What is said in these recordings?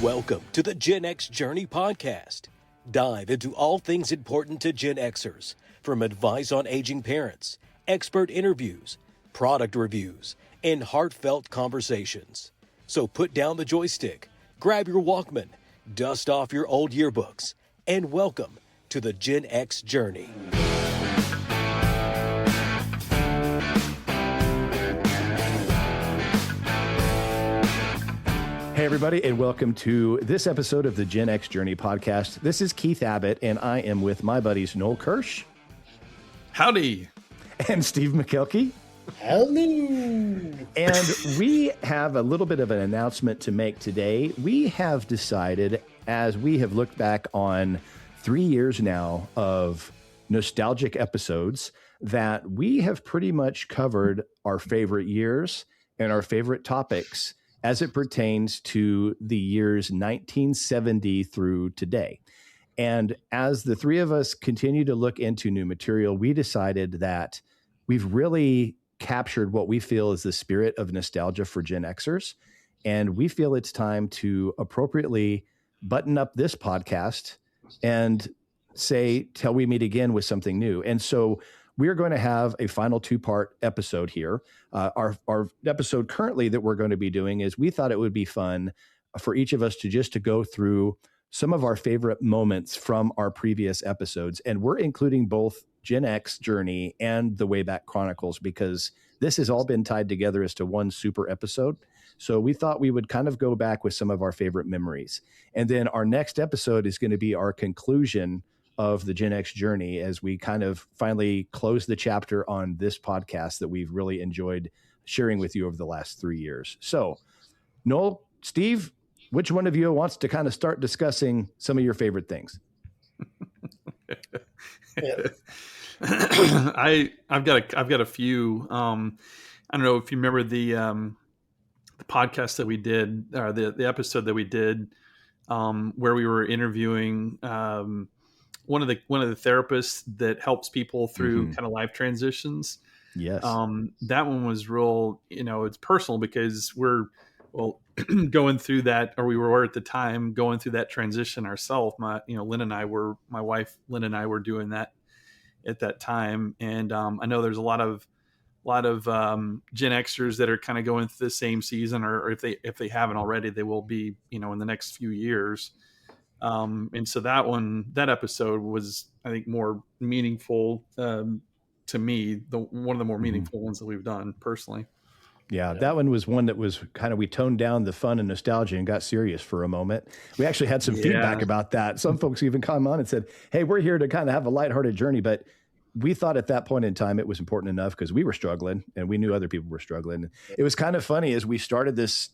Welcome to the Gen X Journey podcast. Dive into all things important to Gen Xers, from advice on aging parents, expert interviews, product reviews, and heartfelt conversations. So put down the joystick, grab your Walkman, dust off your old yearbooks, and welcome to the Gen X Journey. Hey, everybody, and welcome to this episode of the Gen X Journey podcast. This is Keith Abbott, and I am with my buddies Noel Kirsch. Howdy. And Steve McKelkey. Hello. And we have a little bit of an announcement to make today. We have decided, as we have looked back on 3 years now of nostalgic episodes, that we have pretty much covered our favorite years and our favorite topics as it pertains to the years 1970 through today. And as the three of us continue to look into new material, we decided that we've really captured what we feel is the spirit of nostalgia for Gen Xers. And we feel it's time to appropriately button up this podcast and say, till we meet again with something new. And so we're going to have a final two-part episode here. Our episode currently that we're going to be doing is we thought it would be fun for each of us to go through some of our favorite moments from our previous episodes. And we're including both Gen X Journey and the Wayback Chronicles because this has all been tied together as to one super episode. So we thought we would kind of go back with some of our favorite memories. And then our next episode is going to be our conclusion of the Gen X Journey as we kind of finally close the chapter on this podcast that we've really enjoyed sharing with you over the last 3 years. So, Noel, Steve, which one of you wants to kind of start discussing some of your favorite things? I've got a few. I don't know if you remember the podcast that we did, or the episode that we did, where we were interviewing one of the therapists that helps people through kind of life transitions. Yes. That one was real, it's personal because we're going through that, or we were at the time going through that transition ourselves. My wife Lynn and I were doing that at that time. And I know there's a lot of Gen Xers that are kind of going through the same season, or if they haven't already, they will be, in the next few years. And so that episode was, I think, more meaningful to me, one of the more meaningful ones that we've done personally. Yeah, that one was one that was kind of, we toned down the fun and nostalgia and got serious for a moment. We actually had some feedback about that. Some folks even come on and said, hey, we're here to kind of have a lighthearted journey. But we thought at that point in time, it was important enough because we were struggling and we knew other people were struggling. It was kind of funny as we started this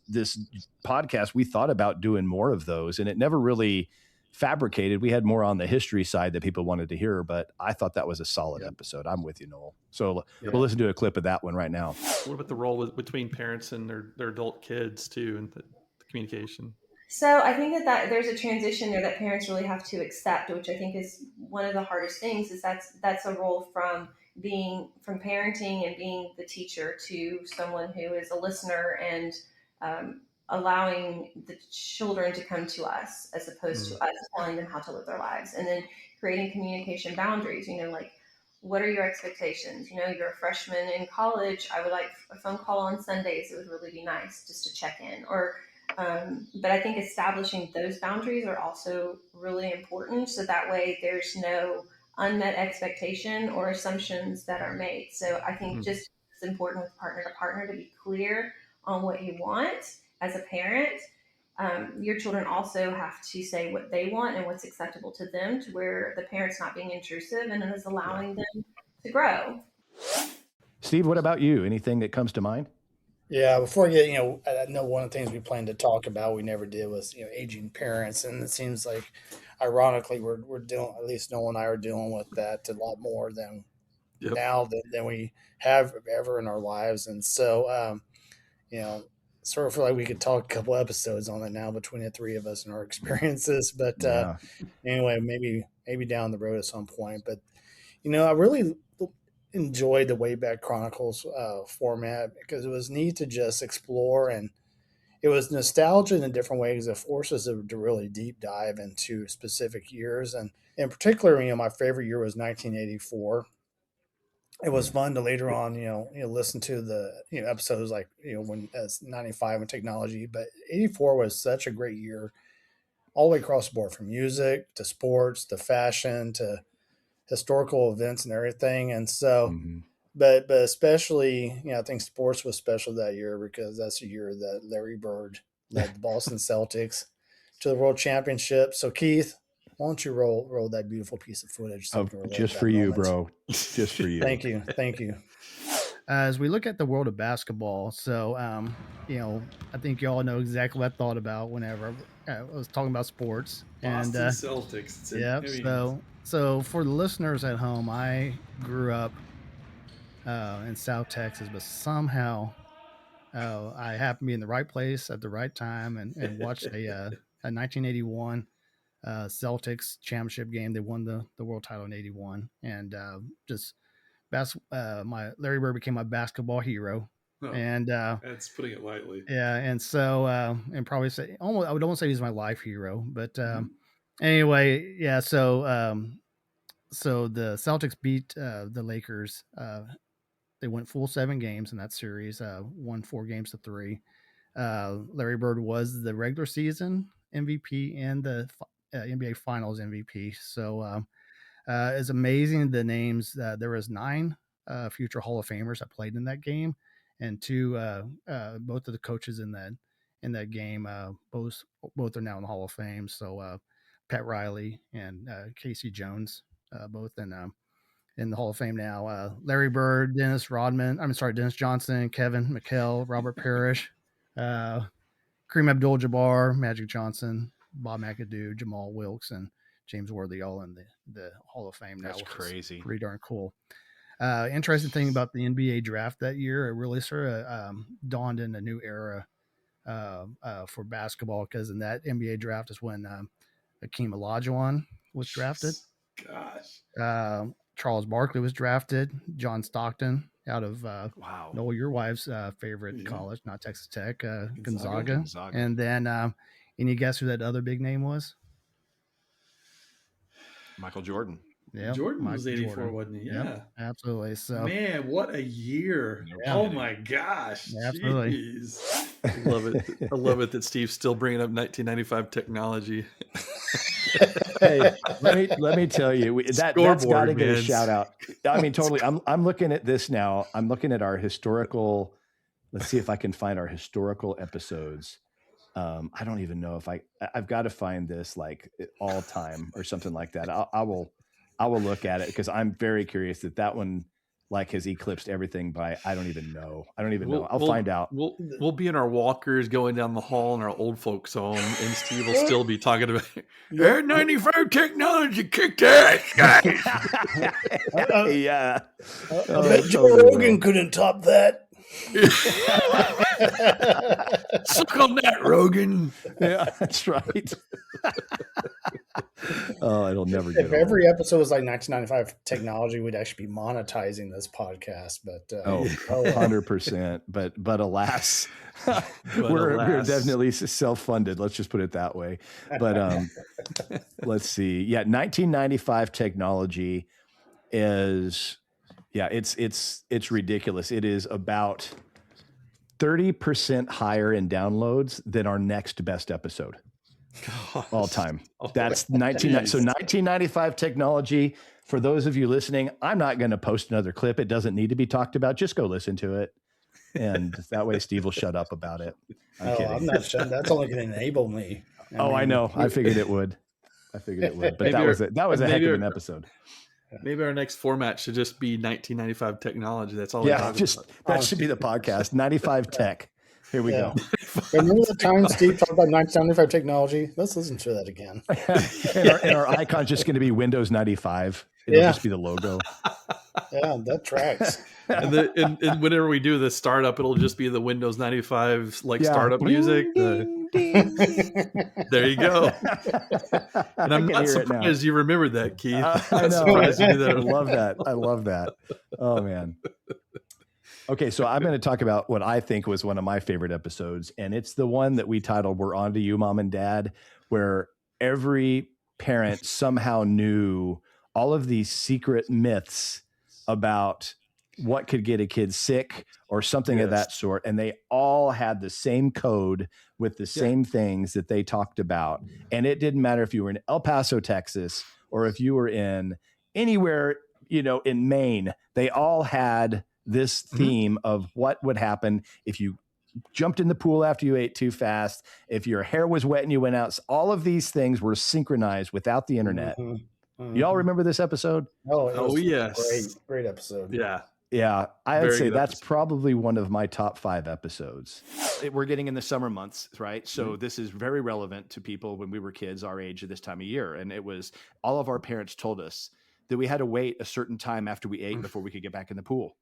podcast, we thought about doing more of those and it never really fabricated. We had more on the history side that people wanted to hear, but I thought that was a solid episode. I'm with you, Noel. So we'll listen to a clip of that one right now. What about the role between parents and their adult kids too, and the communication? So I think that there's a transition there that parents really have to accept, which I think is one of the hardest things. Is that's a role from parenting and being the teacher to someone who is a listener and allowing the children to come to us as opposed to us telling them how to live their lives, and then creating communication boundaries. Like, what are your expectations? You're a freshman in college. I would like a phone call on Sundays. It would really be nice just to check in. But I think establishing those boundaries are also really important. So that way there's no unmet expectation or assumptions that are made. So I think just it's important with partner to partner to be clear on what you want as a parent. Your children also have to say what they want and what's acceptable to them, to where the parent's not being intrusive and is allowing them to grow. Steve, what about you? Anything that comes to mind? Yeah, before I get, I know one of the things we planned to talk about, we never did, was, aging parents. And it seems like, ironically, we're dealing, at least Noel and I are dealing with that a lot more than now than we have ever in our lives. And so, sort of feel like we could talk a couple episodes on it now between the three of us and our experiences. But anyway, maybe down the road at some point. But, I really enjoyed the Wayback Chronicles format because it was neat to just explore, and it was nostalgia in a different way because it forced us to really deep dive into specific years. And in particular, my favorite year was 1984. It was fun to later on, listen to the episodes like when as 95 and technology, but 84 was such a great year all the way across the board, from music to sports to fashion to historical events and everything. And so, but especially, I think sports was special that year because that's the year that Larry Bird led the Boston Celtics to the World Championship. So Keith, why don't you roll that beautiful piece of footage? So Just for you, bro. Just for you. Thank you. As we look at the world of basketball, so I think y'all know exactly what I thought about whenever I was talking about sports. Boston Celtics. Yep. So for the listeners at home, I grew up in South Texas, but somehow I happened to be in the right place at the right time and watched a 1981 Celtics championship game. They won the world title in '81, and my Larry Bird became my basketball hero. Oh, and that's putting it lightly. Yeah, and so and probably say almost I would almost say he's my life hero, but anyway, yeah. So the Celtics beat the Lakers. They went full 7 games in that series. Won 4 games to 3. Larry Bird was the regular season MVP and the NBA Finals MVP. So it's amazing the names. There was 9 future Hall of Famers that played in that game, and 2 both of the coaches in that game both are now in the Hall of Fame. So Pat Riley and Casey Jones both in the Hall of Fame now. Larry Bird, Dennis Johnson, Kevin McHale, Robert Parrish, Kareem Abdul-Jabbar, Magic Johnson, Bob McAdoo, Jamal Wilkes, and James Worthy all in the Hall of Fame now. That's crazy. Pretty darn cool. Interesting thing about the NBA draft that year, it really sort of dawned in a new era for basketball, because in that NBA draft is when Hakeem Olajuwon was drafted. Gosh. Charles Barkley was drafted. John Stockton out of Noel, your wife's favorite college, not Texas Tech, Gonzaga. And then any guess who that other big name was? Michael Jordan. Yeah, Jordan was 84, wasn't he? Yeah, yep, absolutely. So, man, what a year! Yeah. Oh my gosh, absolutely. Jeez. I love it. I love it that Steve's still bringing up 1995 technology. Hey, let me tell you, that's got to get a shout out. I mean, totally. I'm looking at this now. I'm looking at our historical. Let's see if I can find our historical episodes. I don't even know if I've got to find this like all time or something like that. I will look at it because I'm very curious that one like has eclipsed everything by I don't even know. I'll find out. We'll be in our walkers going down the hall in our old folks home, and Steve will still be talking about 95 technology kicked ass, guys. Yeah. I bet Joe Rogan couldn't top that. Suck on that, Rogan. Yeah, that's right. Oh, it'll never get If every episode was like 1995 technology, we'd actually be monetizing this podcast. But 100%. But alas, we're definitely self-funded. Let's just put it that way. But let's see. Yeah, 1995 technology is. Yeah, it's ridiculous. It is about 30% higher in downloads than our next best episode. Gosh. All time. That's 1995 technology. For those of you listening, I'm not going to post another clip. It doesn't need to be talked about. Just go listen to it. And that way Steve will shut up about it. I'm kidding. I'm not shutting. That's only going to enable me. I know. I figured it would. But that was a heck of an episode. Maybe our next format should just be 1995 technology. That's all. Yeah, that should be the podcast. 95 tech. Here we go. Remember the time Steve talked about 1995 technology? Let's listen to that again. and our icon's just going to be Windows 95. It'll just be the logo. Yeah, that tracks. And whenever we do the startup, it'll just be the Windows 95 startup music. There you go. And I'm not surprised you remembered that, Keith. I know. Surprised you did that. I love that. Oh man. Okay, so I'm going to talk about what I think was one of my favorite episodes, and it's the one that we titled "We're On to You, Mom and Dad," where every parent somehow knew all of these secret myths about what could get a kid sick or something of that sort, and they all had the same code with the same things that they talked about. And it didn't matter if you were in El Paso, Texas, or if you were in anywhere, in Maine, they all had this theme of what would happen if you jumped in the pool after you ate too fast, if your hair was wet and you went out. All of these things were synchronized without the internet. Y'all remember this episode? Oh, yes. Great episode. Yeah, I would say that's probably one of my top 5 episodes. We're getting in the summer months, right? So this is very relevant to people when we were kids our age at this time of year. And it was all of our parents told us that we had to wait a certain time after we ate before we could get back in the pool.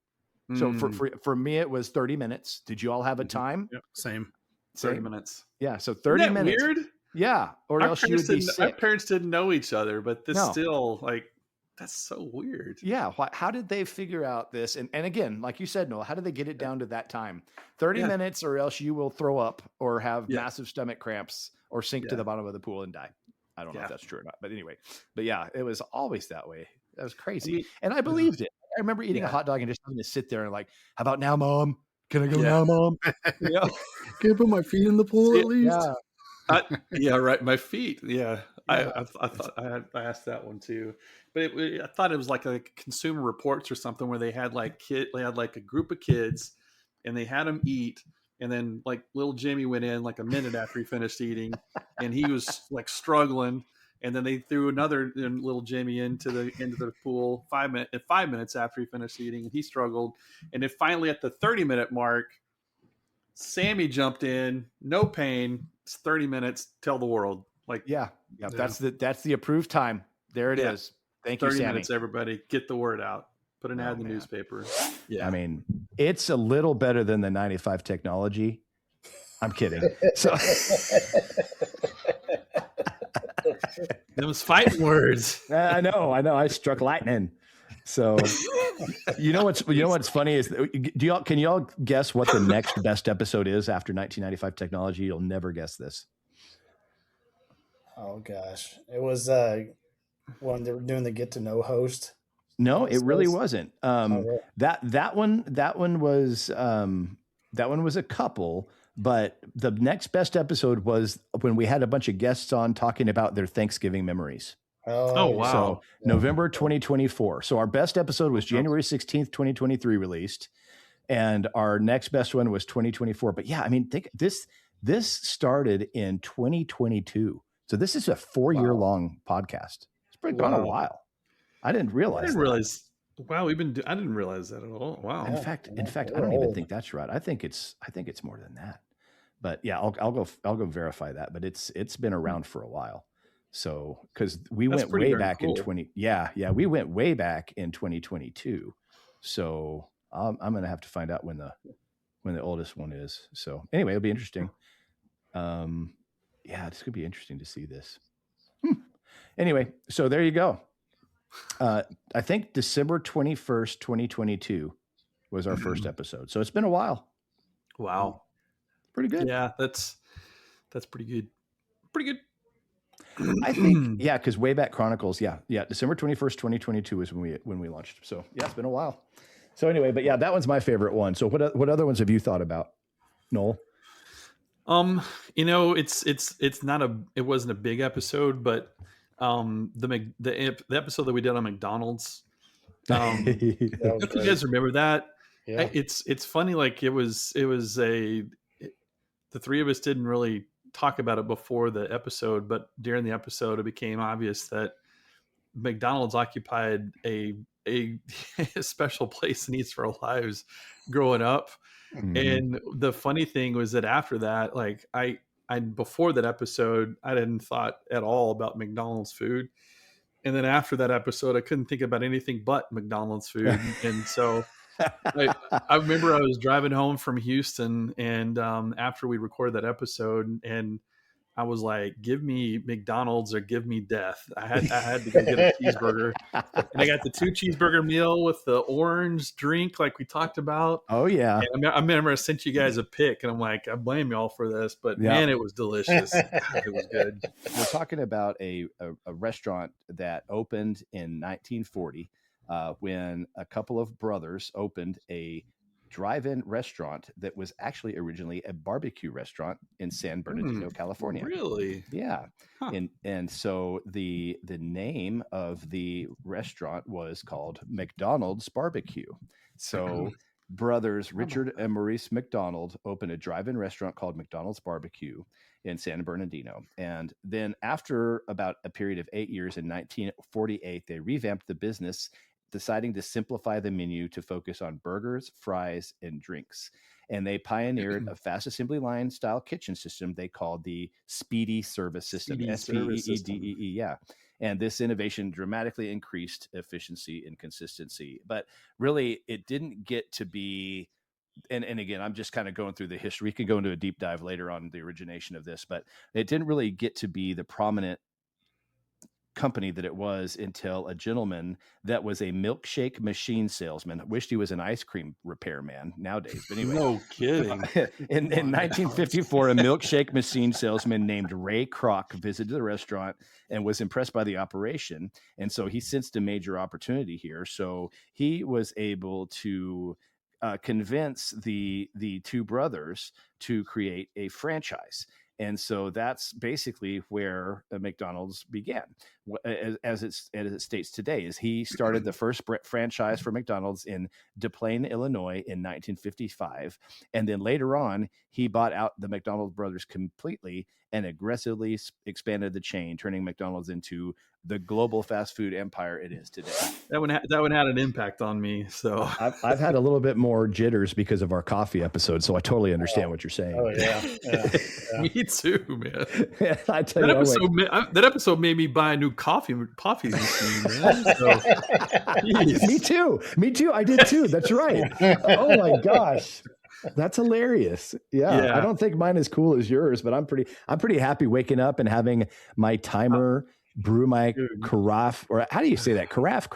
So for me, it was 30 minutes. Did you all have a time? Yep. Same. 30 minutes. Yeah. So 30 minutes. Weird? Yeah. Or else you would be sick. Our parents didn't know each other, but still that's so weird. Yeah. How did they figure out this? And again, like you said, Noel, how did they get it down to that time? 30 minutes or else you will throw up or have massive stomach cramps or sink to the bottom of the pool and die. I don't know if that's true or not, but anyway, it was always that way. That was crazy. And I believed it. I remember eating a hot dog and just having to sit there and like, how about now, Mom? Can I go now, Mom? Can I put my feet in the pool at least? Yeah. Right. My feet. Yeah. I thought I asked that one too, but I thought it was like a Consumer Reports or something where they had like a group of kids and they had them eat. And then like little Jimmy went in like a minute after he finished eating and he was like struggling. And then they threw another little Jimmy into the pool 5 minutes after he finished eating, and he struggled. And then finally, at the 30-minute mark, Sammy jumped in, no pain. It's 30 minutes. Tell the world, that's the approved time. There it is. Thank you, 30 Sammy. minutes. Everybody, get the word out. Put an ad in the newspaper. Yeah, I mean, it's a little better than the 95 technology. I'm kidding. So. It was fighting words. I know. I struck lightning. So, what's funny is, can y'all guess what the next best episode is after 1995 technology? You'll never guess this. Oh gosh, it was when they were doing the get to know host. No, it really wasn't. That one was a couple. But the next best episode was when we had a bunch of guests on talking about their Thanksgiving memories. Oh wow. So November 2024. So our best episode was January 16th, 2023 released. And our next best one was 2024. But yeah, I mean, think this started in 2022. So this is a 4-year long podcast. It's been gone a while. I didn't realize. Wow, I didn't realize that at all. Wow. In fact, I don't even think that's right. I think it's more than that. But yeah, I'll go verify that. But it's been around for a while. So because we went way back in we went way back in 2022. So I'm gonna have to find out when the oldest one is. So anyway, it'll be interesting. It's gonna be interesting to see this. Anyway, so there you go. I think December 21st, 2022 was our first episode. So it's been a while. Wow. Pretty good. Yeah, that's pretty good. Pretty good. I think, because Wayback Chronicles, December 21st, 2022 is when we launched. So yeah, it's been a while. So anyway, but yeah, that one's my favorite one. So what other ones have you thought about, Noel? It wasn't a big episode, but the episode that we did on McDonald's, if you guys remember that, it's funny. Like the three of us didn't really talk about it before the episode, but during the episode, it became obvious that McDonald's occupied a special place in each of our lives growing up. Mm-hmm. And the funny thing was that after that, like I before that episode, I didn't thought at all about McDonald's food. And then after that episode, I couldn't think about anything but McDonald's food. And so I remember I was driving home from Houston and after we recorded that episode and I was like, give me McDonald's or give me death. I had to go get a cheeseburger. And I got the 2 cheeseburger meal with the orange drink like we talked about. Oh yeah. And I remember I sent you guys a pic, and I'm like, I blame y'all for this, but man, it was delicious. God, it was good. We're talking about a restaurant that opened in 1940 when a couple of brothers opened a drive-in restaurant that was actually originally a barbecue restaurant in San Bernardino, California. Really? Yeah. Huh. And so the name of the restaurant was called McDonald's Barbecue. So brothers Richard and Maurice McDonald opened a drive-in restaurant called McDonald's Barbecue in San Bernardino. And then after about a period of 8 years in 1948, they revamped the business, deciding to simplify the menu to focus on burgers, fries, and drinks. And they pioneered a fast assembly line style kitchen system they called the Speedy Service System, SPEEDEE. Yeah. And this innovation dramatically increased efficiency and consistency. But really, it didn't get to be, and again, I'm just kind of going through the history. We could go into a deep dive later on the origination of this, but it didn't really get to be the prominent company that it was until a gentleman that was a milkshake machine salesman. Wished he was an ice cream repairman nowadays, but anyway. No kidding. In 1954, a milkshake machine salesman named Ray Kroc visited the restaurant and was impressed by the operation, and so he sensed a major opportunity here. So he was able to convince the 2 brothers to create a franchise. And so that's basically where McDonald's began. As it states today, is he started the first franchise for McDonald's in Des Plaines, Illinois in 1955. And then later on, he bought out the McDonald brothers completely and aggressively expanded the chain, turning McDonald's into the global fast food empire it is today. That one had an impact on me. So I've had a little bit more jitters because of our coffee episode, so I totally understand what you're saying. Oh yeah. Me too, man. I tell you, that episode made me buy a new coffee machine, man. So, Me too. I did too. That's right. Oh my gosh. That's hilarious. Yeah. I don't think mine is cool as yours, but I'm pretty happy waking up and having my timer brew my carafe, or how do you say that? Carafe?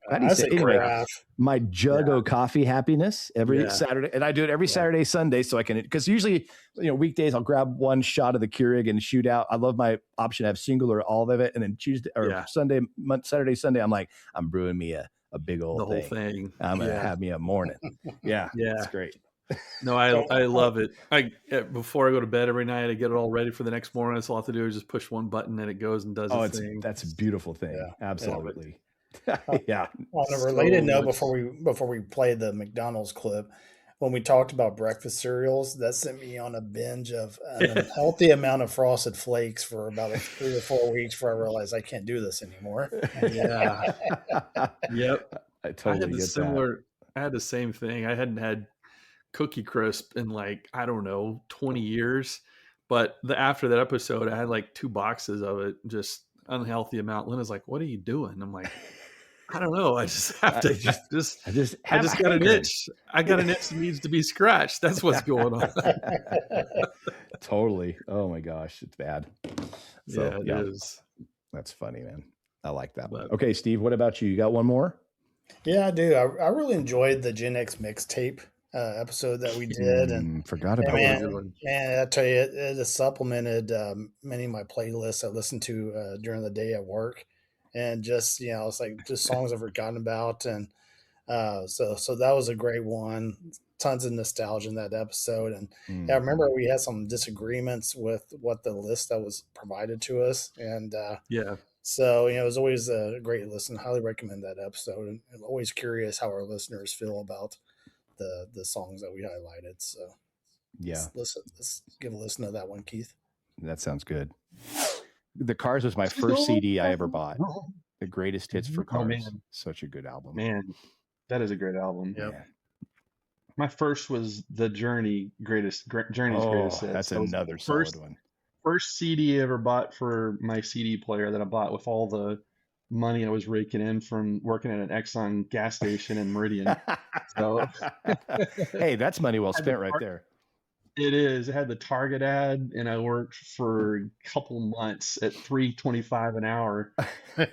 How do you say it? Anyway, my jug of coffee happiness every Saturday. And I do it every Saturday, Sunday. So I can, because usually, weekdays I'll grab one shot of the Keurig and shoot out. I love my option to have single or all of it. And then Tuesday or Saturday, Sunday, I'm brewing me a big old whole thing. I'm going to have me a morning. Yeah. It's great. No, I love it. Before I go to bed every night, I get it all ready for the next morning. That's all I have to do is just push one button and it goes and does its thing. That's a beautiful thing. Yeah, absolutely. Yeah. On a related note, before we play the McDonald's clip, when we talked about breakfast cereals, that sent me on a binge of an unhealthy amount of Frosted Flakes for about 3 or 4 weeks before I realized I can't do this anymore. Yeah. Yep. I totally get that. I had the same thing. I hadn't had Cookie Crisp in 20 years, but after that episode I had 2 boxes of it, just unhealthy amount. Lena's like, what are you doing? I'm like, I don't know, I just have to I just got an itch. I got an itch that needs to be scratched. That's what's going on. Totally. Oh my gosh, it's bad. So, it is. That's funny, man. I like that. Okay, Steve, what about you? You got one more? Yeah, I do. I really enjoyed the Gen X mixtape episode that we did, and forgot about it. Man, I tell you, it has supplemented many of my playlists I listen to during the day at work, and just it's like just songs I've forgotten about, and so that was a great one. Tons of nostalgia in that episode, and I remember we had some disagreements with what the list that was provided to us, and so it was always a great listen. Highly recommend that episode, and I'm always curious how our listeners feel about the songs that we highlighted. So let's give a listen to that one, Keith. That sounds good. The Cars was my first CD I ever bought. The Greatest Hits for Cars. Man. Such a good album. Man, that is a great album. Yeah. My first was the Journey's Greatest Hits. That's another solid one. First CD I ever bought for my CD player that I bought with all the money I was raking in from working at an Exxon gas station in Meridian. So hey, that's money well spent right there. It is. It had the Target ad, and I worked for a couple months at $3.25 an hour,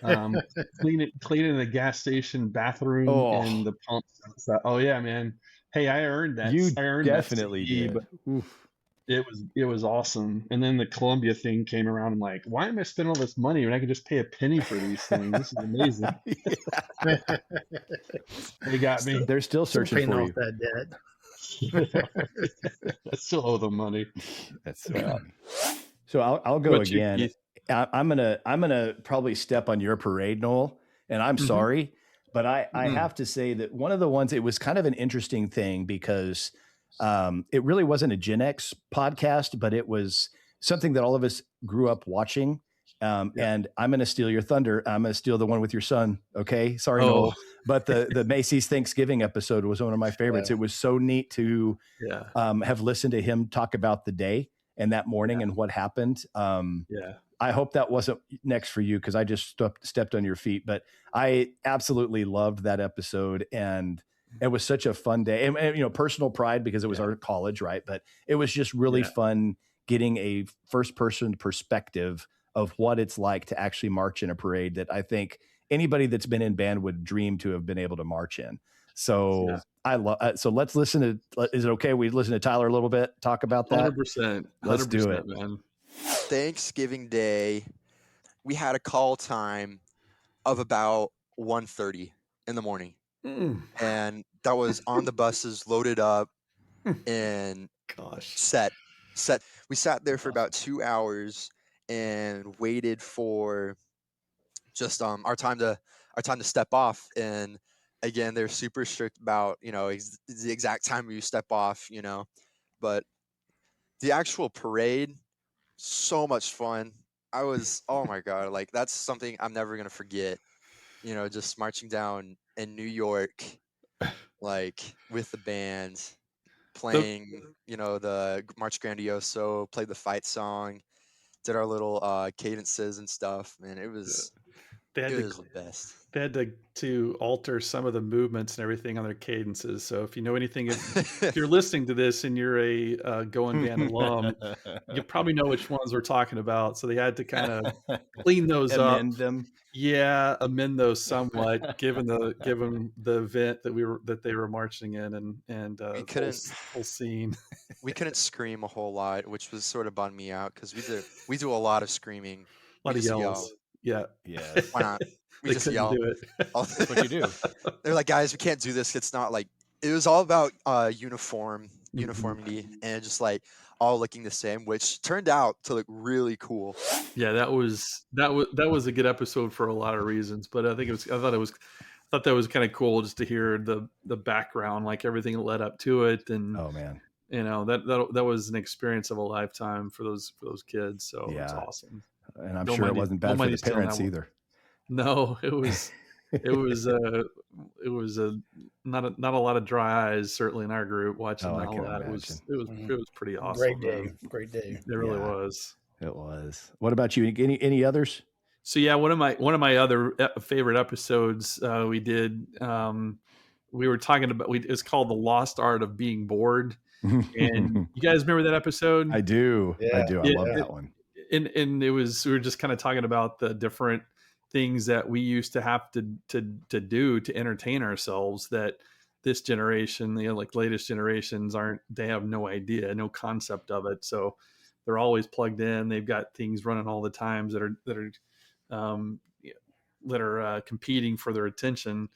um, cleaning the gas station bathroom and Oh, the pumps outside. Oh yeah, man. Hey, I earned that. you I earned that definitely CD, but did. Oof. it was awesome. And then the Columbia thing came around. I'm like, why am I spending all this money when I can just pay a penny for these things? This is amazing. They got me. They're still Still searching paying for off you. that debt. I still owe them money. That's so funny. So I'll What go about you, again. Keith? I'm gonna probably step on your parade, Noel, and I'm Mhm. sorry, but I Mm. have to say that one of the ones, it was kind of an interesting thing because it really wasn't a Gen X podcast, but it was something that all of us grew up watching. Yeah. And I'm going to steal your thunder. I'm going to steal the one with your son. Okay, sorry, Oh, Noel, but the Macy's Thanksgiving episode was one of my favorites. Wow. It was so neat to yeah. have listened to him talk about the day and that morning and what happened. Yeah. I hope that wasn't next for you because I just stepped on your feet, but I absolutely loved that episode, and it was such a fun day. And, you know, personal pride because it was our college, right? But it was just really Yeah. fun getting a first-person perspective of what it's like to actually march in a parade that I think anybody that's been in band would dream to have been able to march in. So Yeah. I love. So let's listen to. Is it okay? We listen to Tyler a little bit. Talk about that. 100%. Let's do it. Man. Thanksgiving Day, we had a call time of about 1:30 in the morning, Mm. and that was on the buses, loaded up, and Gosh. set. We sat there for about 2 hours and waited for just our time to step off. And again, they're super strict about the exact time you step off, but the actual parade, so much fun. Oh my God, like that's something I'm never gonna forget. Just marching down in New York, like with the band, playing, the March Grandioso, played the fight song, did our little cadences and stuff. Man, it was They had the best. They had to alter some of the movements and everything on their cadences. So if you know anything, if you're listening to this and you're a Going Band alum, you probably know which ones we're talking about. So they had to kind of clean those up. Amend them. Yeah, amend those somewhat, given the event that they were marching in, and full scene. We couldn't scream a whole lot, which was sort of bummed me out because we do a lot of screaming. A lot We of just yells. yell. Yeah. Yes. Why not? We They just couldn't yell. do it. That's what you do. They're like, guys, we can't do this. It's not like it was all about uniformity, and just like all looking the same, which turned out to look really cool. Yeah, that was a good episode for a lot of reasons, but I thought that was kind of cool just to hear the background, like everything that led up to it, and Oh man, that was an experience of a lifetime for those kids. So yeah, it's awesome. And I'm sure it wasn't bad for the parents either. No, it was not a lot of dry eyes, certainly in our group watching all that. Imagine. It was pretty awesome. Great day. It really was. It was. What about you? Any others? So yeah, one of my other favorite episodes we did. We were talking about. It's called "The Lost Art of Being Bored," and you guys remember that episode? I do. Yeah. I do. I love that one. And we were just kind of talking about the different things that we used to have to do to entertain ourselves that this generation, like latest generations, they have no idea, no concept of it. So they're always plugged in. They've got things running all the times that are competing for their attention.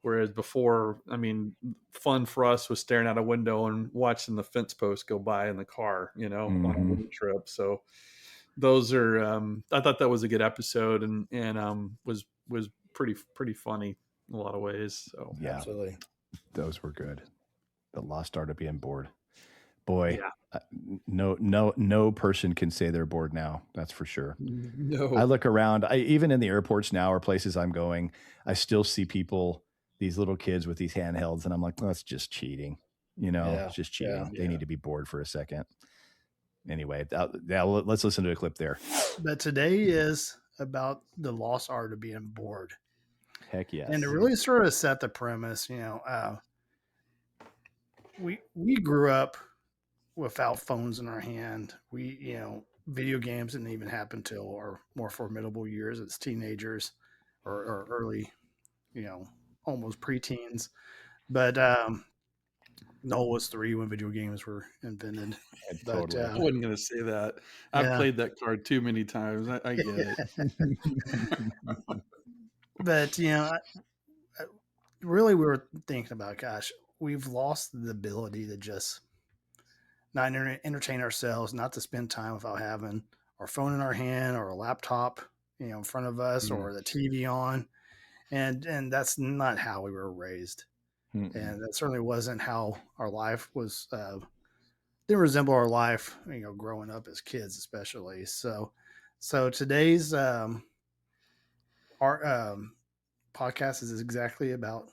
Whereas before, I mean, fun for us was staring out a window and watching the fence post go by in the car, on a road trip. So those are, I thought that was a good episode and was pretty funny in a lot of ways. So yeah, absolutely. Those were good. The lost art of being bored. Boy, yeah. No person can say they're bored now. That's for sure. No. I look around, even in the airports now or places I'm going, I still see people, these little kids with these handhelds, and I'm like, that's just cheating. It's just cheating. Yeah. They need to be bored for a second. Anyway, let's listen to a clip there. But today is about the lost art of being bored. Heck yes. And to really sort of set the premise, we grew up without phones in our hand. Video games didn't even happen till our more formidable years as teenagers or early, almost preteens. But Noel was 3 when video games were invented. But Totally. I wasn't going to say that. I've yeah, played that card too many times. I get it. but really we were thinking about, gosh, we've lost the ability to just not entertain ourselves, not to spend time without having our phone in our hand or a laptop, in front of us, or the TV on, and that's not how we were raised, and that certainly wasn't how our life was. Didn't resemble our life, growing up as kids, especially. So today's our podcast is exactly about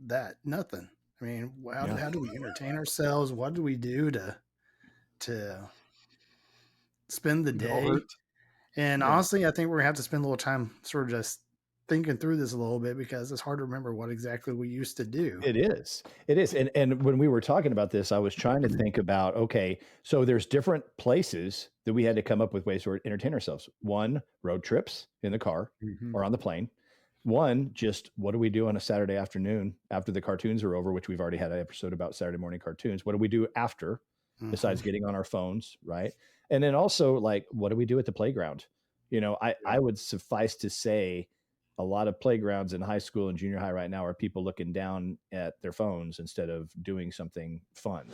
that. Nothing. I mean, how do we entertain ourselves? What do we do to spend the day? And honestly, I think we're gonna have to spend a little time sort of just thinking through this a little bit, because it's hard to remember what exactly we used to do. It is. And when we were talking about this, I was trying to think about, okay, so there's different places that we had to come up with ways to entertain ourselves. One, road trips in the car or on the plane. One, just what do we do on a Saturday afternoon after the cartoons are over, which we've already had an episode about Saturday morning cartoons. What do we do after, besides getting on our phones, right? And then also, like, what do we do at the playground? I would suffice to say a lot of playgrounds in high school and junior high right now are people looking down at their phones instead of doing something fun.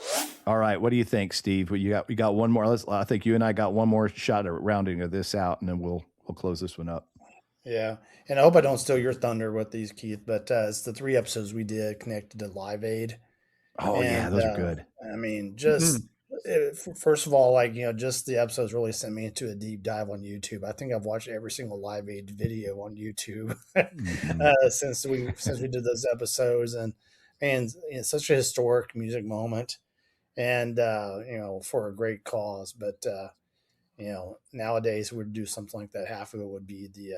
All right. What do you think, Steve? We got one more. I think you and I got one more shot at rounding of this out, and then we'll close this one up. Yeah, and I hope I don't steal your thunder with these, Keith. But it's the 3 episodes we did connected to Live Aid. Oh, yeah, those are good. I mean, just first of all, just the episodes really sent me into a deep dive on YouTube. I think I've watched every single Live Aid video on YouTube since we did those episodes, and it's such a historic music moment, and for a great cause. But nowadays we'd do something like that, half of it would be the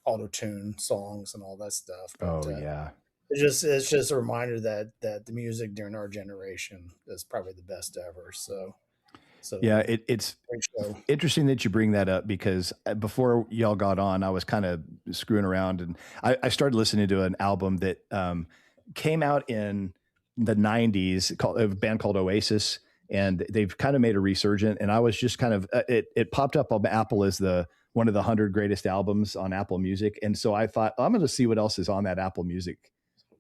auto tune songs and all that stuff. But, yeah. It's just a reminder that the music during our generation is probably the best ever. So yeah, it's interesting that you bring that up, because before y'all got on, I was kind of screwing around, and I started listening to an album that came out in the 90s, called a band called Oasis, and they've kind of made a resurgent. And I was just kind of it popped up on Apple as one of the 100 greatest albums on Apple Music, and so I thought, I'm going to see what else is on that Apple Music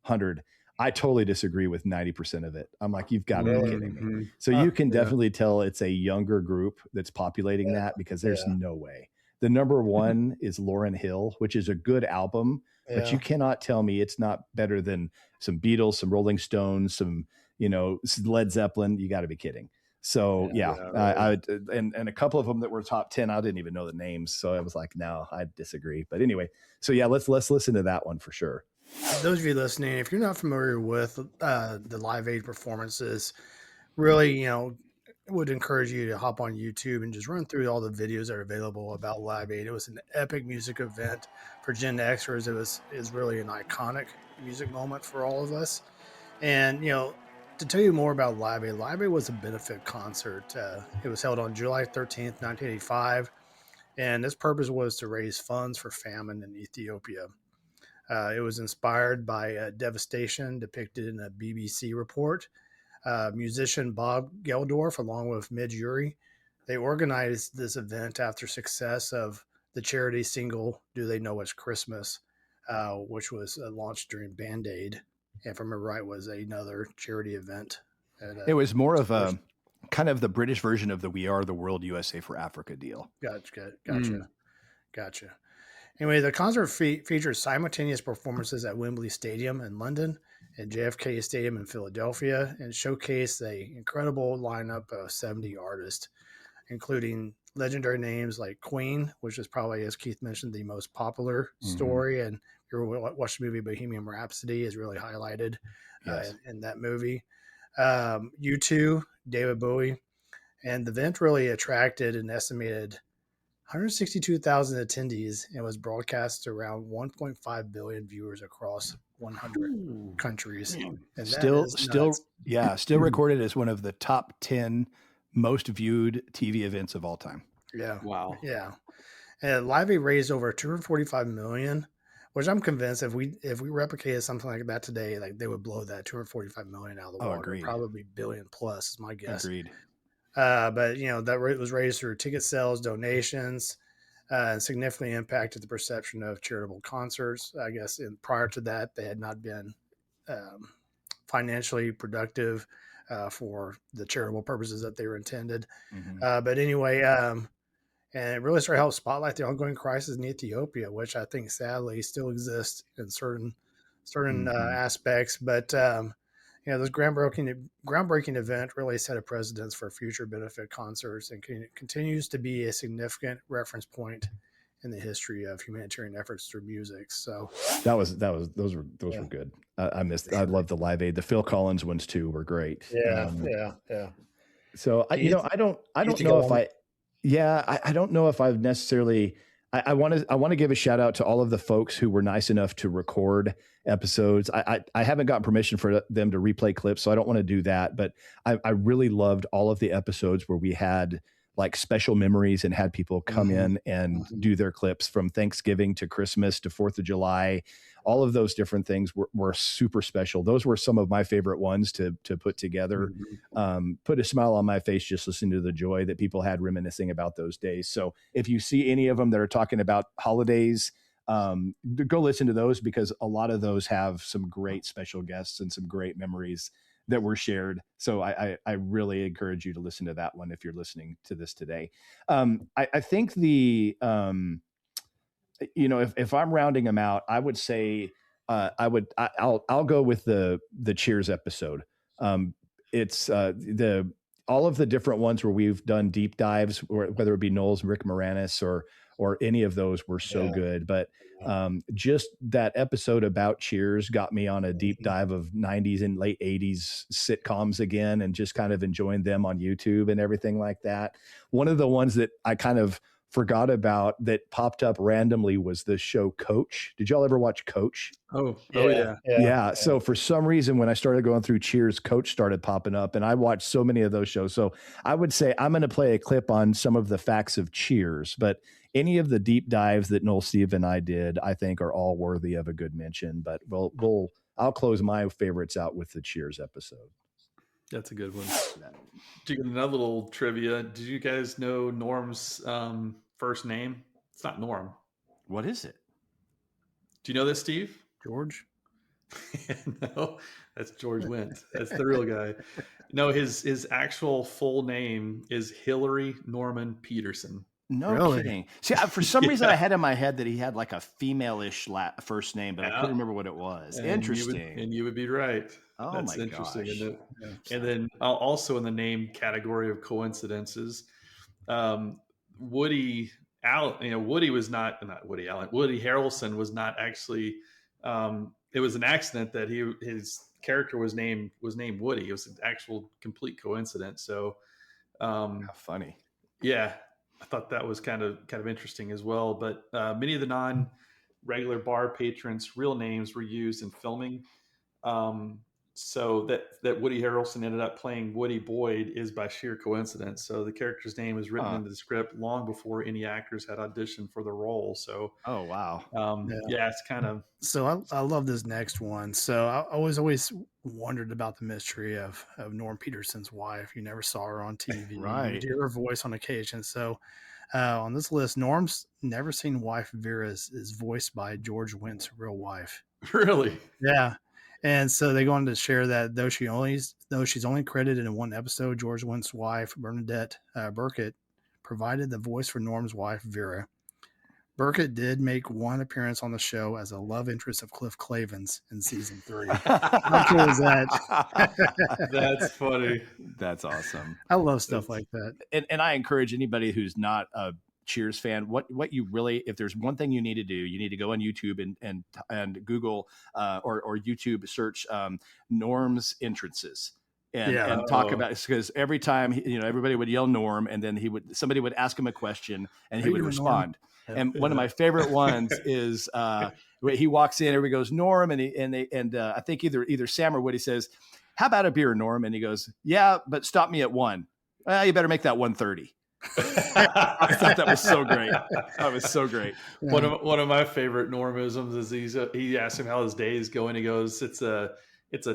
100. I totally disagree with 90% of it. I'm like, you've got to be kidding me. So you can definitely tell it's a younger group that's populating that, because there's no way. The number one is Lauryn Hill, which is a good album, but you cannot tell me it's not better than some Beatles, some Rolling Stones, some Led Zeppelin. You got to be kidding. So I and a couple of them that were top 10, I didn't even know the names. So I was like, no, I disagree. But anyway, so yeah, let's listen to that one for sure. Those of you listening, if you're not familiar with the Live Aid performances, really, would encourage you to hop on YouTube and just run through all the videos that are available about Live Aid. It was an epic music event for Gen Xers. It was really an iconic music moment for all of us. And, to tell you more about Live Aid was a benefit concert. It was held on July 13th, 1985. And its purpose was to raise funds for famine in Ethiopia. It was inspired by devastation depicted in a BBC report. Musician Bob Geldorf, along with Midge Uri, they organized this event after success of the charity single "Do They Know It's Christmas," which was launched during Band Aid. And if I remember right, was another charity event. It was more of a kind of the British version of the "We Are the World USA for Africa" deal. Gotcha. Anyway, the concert featured simultaneous performances at Wembley Stadium in London and JFK Stadium in Philadelphia, and showcased an incredible lineup of 70 artists, including legendary names like Queen, which is probably, as Keith mentioned, the most popular story. And if you watch the movie Bohemian Rhapsody, is really highlighted in that movie. U2, David Bowie, and the event really attracted an estimated 162,000 attendees and was broadcast to around 1.5 billion viewers across 100 countries. And that Still, is nuts. still recorded as one of the top 10 most viewed TV events of all time. Yeah. Wow. Yeah. And Live Aid raised over 245 million, which I'm convinced if we replicated something like that today, like they would blow that 245 million out of the water. Agreed. Probably billion plus is my guess. Agreed. But that rate was raised through ticket sales, donations, and significantly impacted the perception of charitable concerts. I guess prior to that, they had not been financially productive for the charitable purposes that they were intended. Mm-hmm. But anyway, and it really started to help spotlight the ongoing crisis in Ethiopia, which I think sadly still exists in certain aspects. But this groundbreaking event really set a precedence for future benefit concerts and continues to be a significant reference point in the history of humanitarian efforts through music. So those were good. I love the Live Aid. The Phil Collins ones too were great. Yeah. So I don't know if I've necessarily. I want to give a shout out to all of the folks who were nice enough to record episodes. I haven't gotten permission for them to replay clips, so I don't want to do that. But I really loved all of the episodes where we had like special memories and had people come in and do their clips from Thanksgiving to Christmas to 4th of July. All of those different things were super special. Those were some of my favorite ones to put together. Put a smile on my face just listening to the joy that people had reminiscing about those days. So if you see any of them that are talking about holidays, go listen to those, because a lot of those have some great special guests and some great memories that were shared. So I really encourage you to listen to that one if you're listening to this today. I think if I'm rounding them out, I would say I'll go with the Cheers episode. It's all of the different ones where we've done deep dives, or whether it be Knowles and Rick Moranis or any of those were so good. But just that episode about Cheers got me on a deep dive of 90s and late 80s sitcoms again, and just kind of enjoying them on YouTube and everything like that. One of the ones that I kind of forgot about that popped up randomly was the show Coach. Did y'all ever watch Coach? Yeah. So for some reason, when I started going through Cheers, Coach started popping up, and I watched so many of those shows. So I would say I'm going to play a clip on some of the facts of Cheers, but any of the deep dives that Noel, Steve, and I did, I think are all worthy of a good mention. But I'll close my favorites out with the Cheers episode. That's a good one. Another little trivia. Did you guys know Norm's first name? It's not Norm. What is it? Do you know this, Steve? George? No, that's George Wendt. That's the real guy. No, his actual full name is Hillary Norman Peterson. No kidding. See, for some reason, I had in my head that he had like a female-ish first name, but I couldn't remember what it was. Interesting. You would be right. Oh, that's my interesting, gosh. isn't it? And then also in the name category of coincidences, Woody Harrelson was not actually. It was an accident that his character was named Woody. It was an actual complete coincidence. So, how funny. Yeah, I thought that was kind of interesting as well. But many of the non-regular bar patrons' real names were used in filming. So that Woody Harrelson ended up playing Woody Boyd is by sheer coincidence. So the character's name was written into the script long before any actors had auditioned for the role. So oh wow, it's kind of. So I love this next one. So I always wondered about the mystery of Norm Peterson's wife. You never saw her on TV, right? You hear her voice on occasion. So on this list, Norm's never seen wife Vera is voiced by George Wendt's real wife. Really? Yeah. And so they go on to share that though she's only credited in one episode, George Wendt's wife, Bernadette Burkett, provided the voice for Norm's wife, Vera. Burkett did make one appearance on the show as a love interest of Cliff Clavins in season 3. How cool is that? That's funny. That's awesome. I love stuff like that. And I encourage anybody who's not a Cheers fan, what you really, if there's one thing you need to do, you need to go on YouTube and Google or YouTube search Norm's entrances and talk about it, because every time everybody would yell Norm, and then somebody would ask him a question and he would respond. And one of my favorite ones is where he walks in, everybody goes, Norm, and I think either Sam or Woody says, how about a beer, Norm? And he goes, yeah, but stop me at 1. Well, you better make that 1:30. I thought that was so great. That was so great. One of my favorite Normisms is he asked him how his day is going. He goes, it's a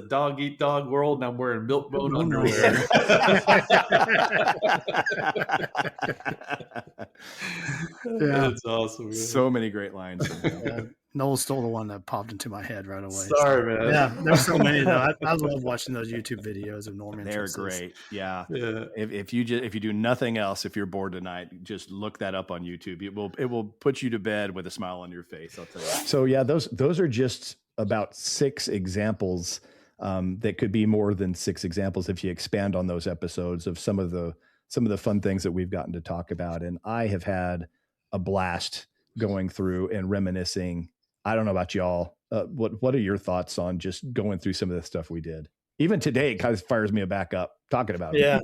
dog eat dog world, and I'm wearing milk bone underwear. That's awesome. Man. So many great lines. Noel stole the one that popped into my head right away. Sorry, man. Yeah, there's so many though. I love watching those YouTube videos of Norm. They're great. Yeah. If you do nothing else, if you're bored tonight, just look that up on YouTube. It will put you to bed with a smile on your face. I'll tell you. So yeah, those are just about 6 examples. That could be more than 6 examples if you expand on those episodes of some of the fun things that we've gotten to talk about. And I have had a blast going through and reminiscing. I don't know about y'all. What are your thoughts on just going through some of the stuff we did? Even today, it kind of fires me back up talking about it.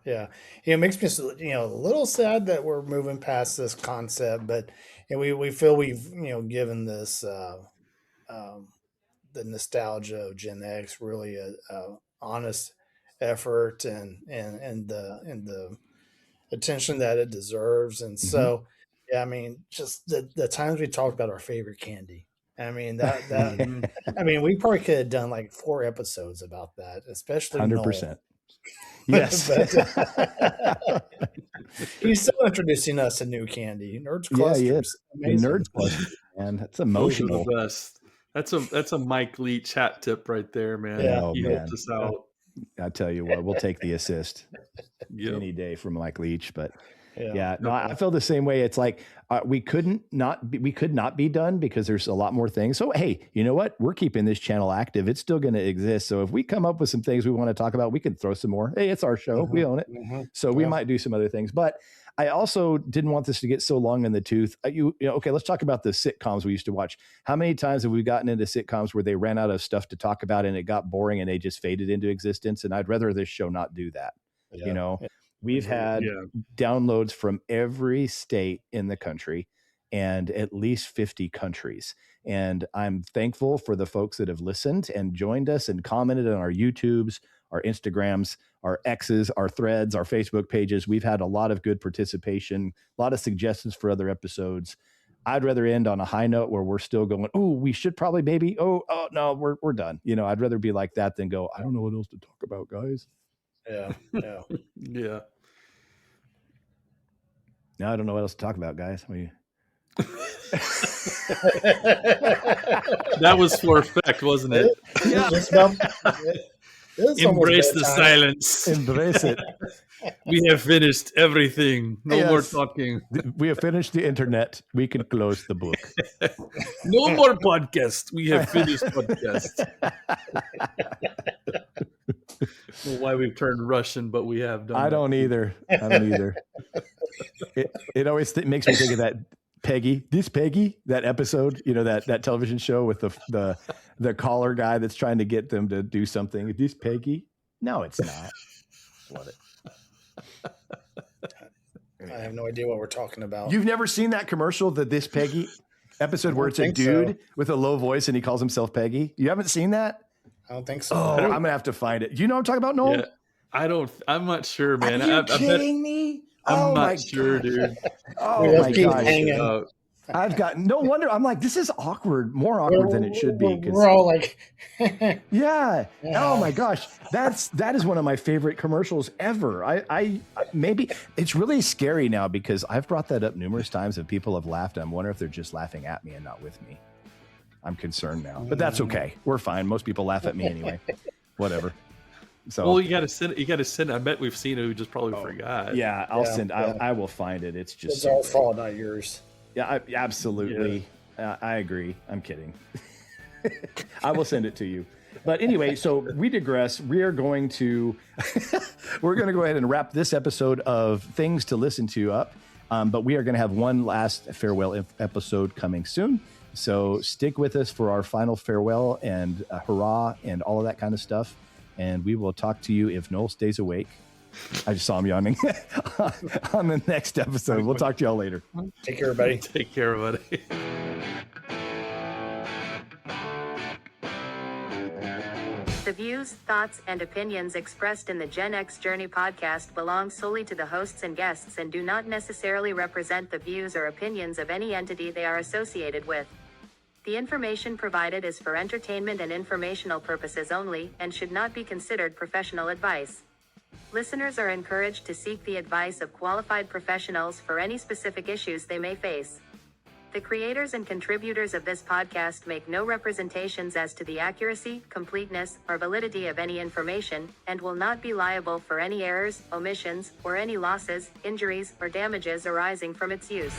Yeah. It makes me, a little sad that we're moving past this concept, but we feel we've, given this, the nostalgia of Gen X really a honest effort and the attention that it deserves. And so, yeah, I mean, just the times we talked about our favorite candy. I mean, that I mean, we probably could have done like 4 episodes about that, especially 100%. Yes. He's still introducing us to new candy. Nerds Clusters. Yeah, Nerds Clusters, man. That's emotional. That's a Mike Leach hat tip right there, man. Yeah, he helped us out. I tell you what, we'll take the assist any day from Mike Leach. But I feel the same way. It's like we could not be done because there's a lot more things. So hey, you know what? We're keeping this channel active. It's still going to exist. So if we come up with some things we want to talk about, we can throw some more. Hey, it's our show. We own it. So we might do some other things. But I also didn't want this to get so long in the tooth. Okay, let's talk about the sitcoms we used to watch. How many times have we gotten into sitcoms where they ran out of stuff to talk about and it got boring and they just faded into existence? And I'd rather this show not do that. We've had downloads from every state in the country and at least 50 countries. And I'm thankful for the folks that have listened and joined us and commented on our YouTubes, our Instagrams, our X's, our threads, our Facebook pages. We've had a lot of good participation, a lot of suggestions for other episodes. I'd rather end on a high note where we're still going, oh, we should probably maybe, oh no, we're done. I'd rather be like that than go, I don't know what else to talk about, guys. Yeah. Now I don't know what else to talk about, guys. That was for effect, wasn't it? Yeah. Embrace the silence. Embrace it. We have finished everything. No more talking. We have finished the internet. We can close the book. No more podcast. We have finished podcast. I don't know why we've turned Russian, but we have done. I don't either. It always makes me think of that Peggy, that episode, that television show with the caller guy that's trying to get them to do something. This Peggy? No, it's not. Love it. I have no idea what we're talking about. You've never seen that commercial, the This Peggy episode where it's a dude with a low voice and he calls himself Peggy? You haven't seen that? I don't think so. Oh, I'm going to have to find it. You know what I'm talking about, Noel? Yeah, I'm not sure, man. Are you kidding me? I'm not sure, dude. Oh my gosh. I've got no wonder. I'm like, this is awkward, more awkward than it should be. We're all like, yeah. Oh my gosh. That is one of my favorite commercials ever. I maybe it's really scary now because I've brought that up numerous times and people have laughed. I'm wondering if they're just laughing at me and not with me. I'm concerned now, but that's okay. We're fine. Most people laugh at me anyway. Whatever. So, well, you got to send. I bet we've seen it. We just probably forgot. Yeah, I'll send. I will find it. It's just our fault, not yours. Yeah, absolutely. Yeah. I agree. I'm kidding. I will send it to you. But anyway, so we digress. We're going to go ahead and wrap this episode of Things to Listen to up. But we are going to have one last farewell episode coming soon. So stick with us for our final farewell and hurrah and all of that kind of stuff. And we will talk to you if Noel stays awake I just saw him yawning. On the next episode. We'll talk to y'all later. Take care, everybody. Take care, everybody. The views, thoughts, and opinions expressed in the Gen X Journey podcast belong solely to the hosts and guests and do not necessarily represent the views or opinions of any entity they are associated with. The information provided is for entertainment and informational purposes only and should not be considered professional advice. Listeners are encouraged to seek the advice of qualified professionals for any specific issues they may face. The creators and contributors of this podcast make no representations as to the accuracy, completeness, or validity of any information, and will not be liable for any errors, omissions, or any losses, injuries, or damages arising from its use.